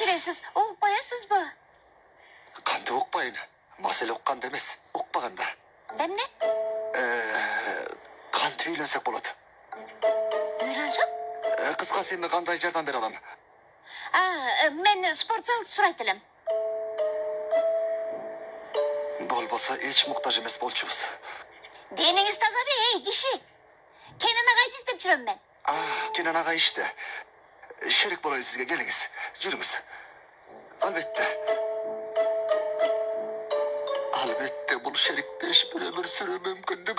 Geçiresiz, okbayasız bu. Kandı okbayın. Masel okkan demez. Okpaganda. Ben ne? Kantı üylensek boladı. Öğrensem? Kıskan seninle kanday jardan bir adam. Ben sportsal surat dilim. Bolbosa hiç muhtaç emes bolçubuz. Dininiz taza bir hey kişi. Kendine kayıt istep çürüm ben. Kenan ağa işte. Şerik bolayı sizge geliniz. Cürünüz. Elbette. Elbette bunu şerikte iş bir ömür sürü mümkündü.